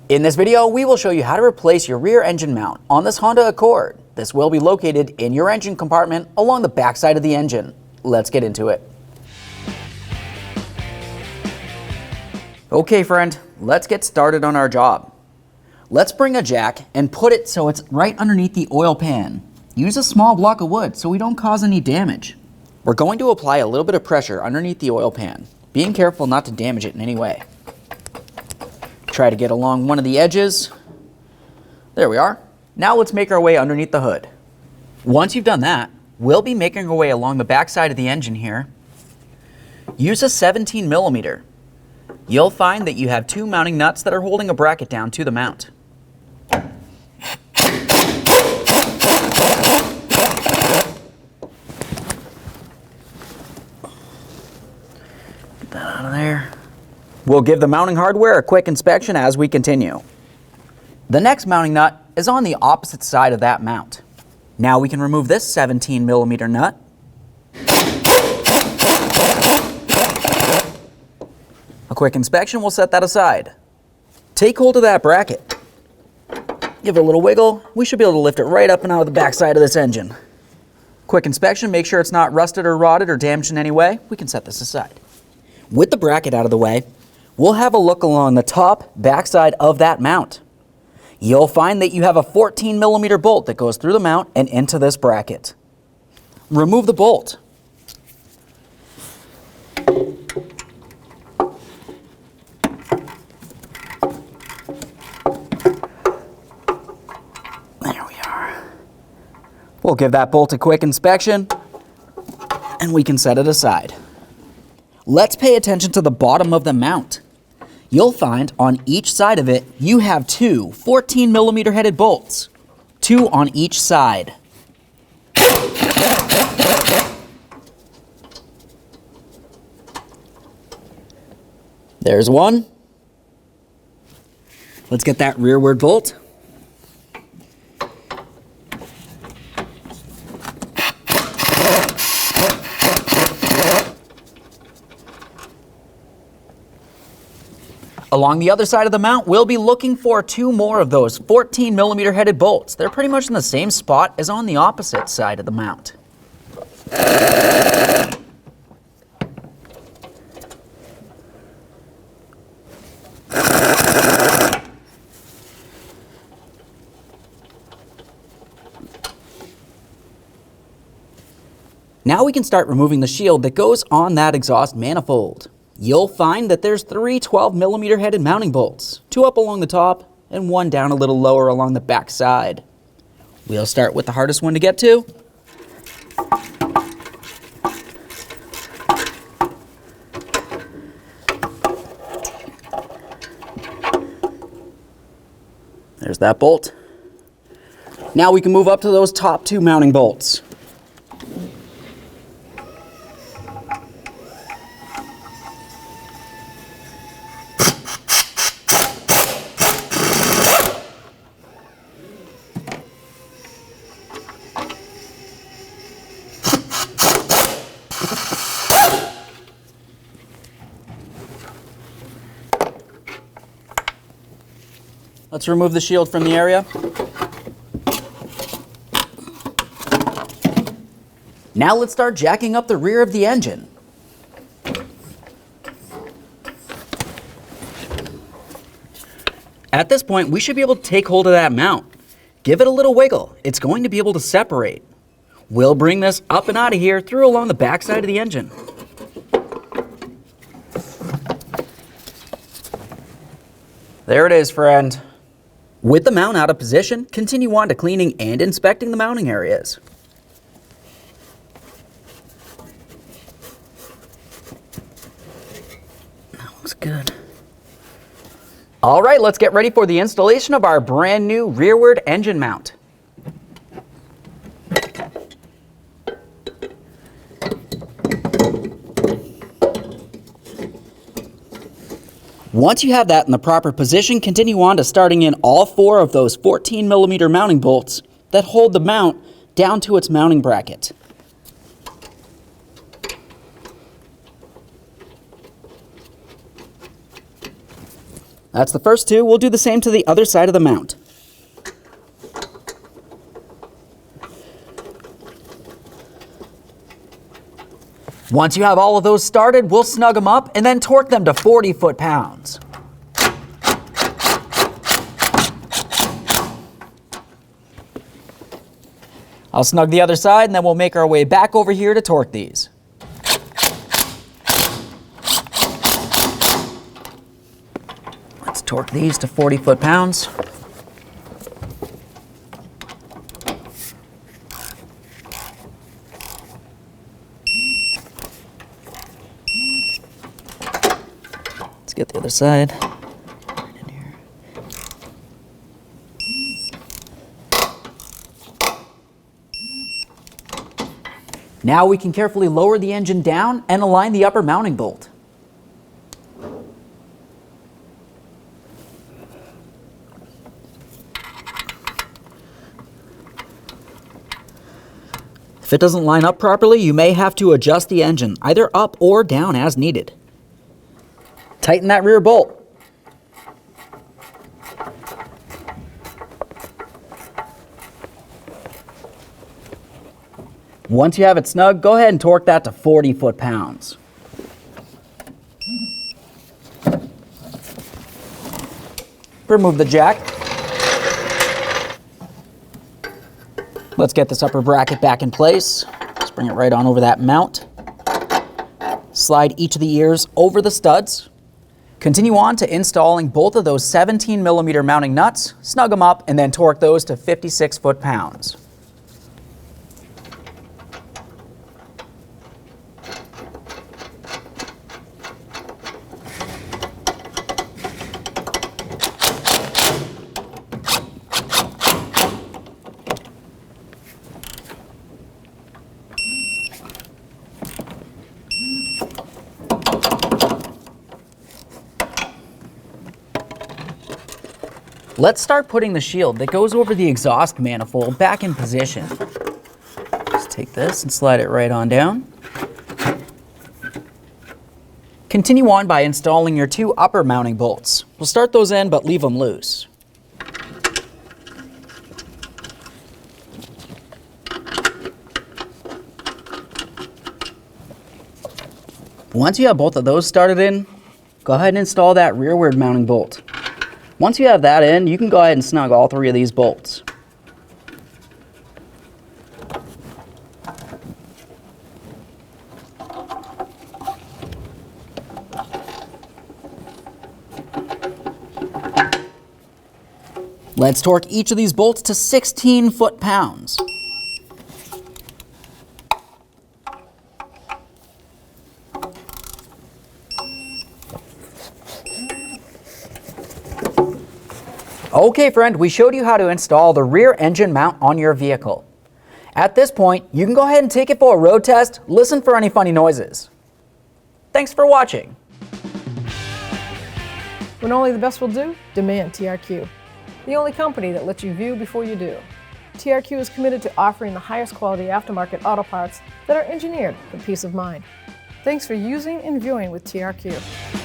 In this video, we will show you how to replace your rear engine mount on this Honda Accord. This will be located in your engine compartment along the back side of the engine. Let's get into it. Okay friend, let's get started on our job. Let's bring a jack and put it so it's right underneath the oil pan. Use a small block of wood so we don't cause any damage. We're going to apply a little bit of pressure underneath the oil pan, being careful not to damage it in any way. Try to get along one of the edges. There we are. Now let's make our way underneath the hood. Once you've done that, we'll be making our way along the back side of the engine here. Use a 17 millimeter. You'll find that you have two mounting nuts that are holding a bracket down to the mount. Get that out of there. We'll give the mounting hardware a quick inspection as we continue. The next mounting nut is on the opposite side of that mount. Now we can remove this 17 millimeter nut. A quick inspection will set that aside. Take hold of that bracket. Give it a little wiggle. We should be able to lift it right up and out of the back side of this engine. Quick inspection, make sure it's not rusted or rotted or damaged in any way. We can set this aside. With the bracket out of the way, we'll have a look along the top backside of that mount. You'll find that you have a 14 millimeter bolt that goes through the mount and into this bracket. Remove the bolt. There we are. We'll give that bolt a quick inspection and we can set it aside. Let's pay attention to the bottom of the mount. You'll find on each side of it, you have two 14 millimeter headed bolts. Two on each side. There's one. Let's get that rearward bolt. Along the other side of the mount, we'll be looking for two more of those 14 millimeter headed bolts. They're pretty much in the same spot as on the opposite side of the mount. Now we can start removing the shield that goes on that exhaust manifold. You'll find that there's three 12 millimeter headed mounting bolts, two up along the top and one down a little lower along the back side. We'll start with the hardest one to get to. There's that bolt. Now we can move up to those top two mounting bolts. Let's remove the shield from the area. Now let's start jacking up the rear of the engine. At this point, we should be able to take hold of that mount. Give it a little wiggle. It's going to be able to separate. We'll bring this up and out of here through along the back side of the engine. There it is, friend. With the mount out of position, continue on to cleaning and inspecting the mounting areas. That looks good. All right, let's get ready for the installation of our brand new rearward engine mount. Once you have that in the proper position, continue on to starting in all four of those 14 millimeter mounting bolts that hold the mount down to its mounting bracket. That's the first two. We'll do the same to the other side of the mount. Once you have all of those started, we'll snug them up and then torque them to 40 foot-pounds. I'll snug the other side and then we'll make our way back over here to torque these. Let's torque these to 40 foot-pounds. Get the other side. Right in here. Now we can carefully lower the engine down and align the upper mounting bolt. If it doesn't line up properly, you may have to adjust the engine, either up or down as needed. Tighten that rear bolt. Once you have it snug, go ahead and torque that to 40 foot-pounds. Remove the jack. Let's get this upper bracket back in place. Let's bring it right on over that mount. Slide each of the ears over the studs. Continue on to installing both of those 17mm mounting nuts, snug them up, and then torque those to 56 foot-pounds. Let's start putting the shield that goes over the exhaust manifold back in position. Just take this and slide it right on down. Continue on by installing your two upper mounting bolts. We'll start those in, but leave them loose. Once you have both of those started in, go ahead and install that rearward mounting bolt. Once you have that in, you can go ahead and snug all three of these bolts. Let's torque each of these bolts to 16 foot-pounds. Okay, friend, we showed you how to install the rear engine mount on your vehicle. At this point, you can go ahead and take it for a road test, listen for any funny noises. Thanks for watching. When only the best will do, demand TRQ. The only company that lets you view before you do. TRQ is committed to offering the highest quality aftermarket auto parts that are engineered for peace of mind. Thanks for using and viewing with TRQ.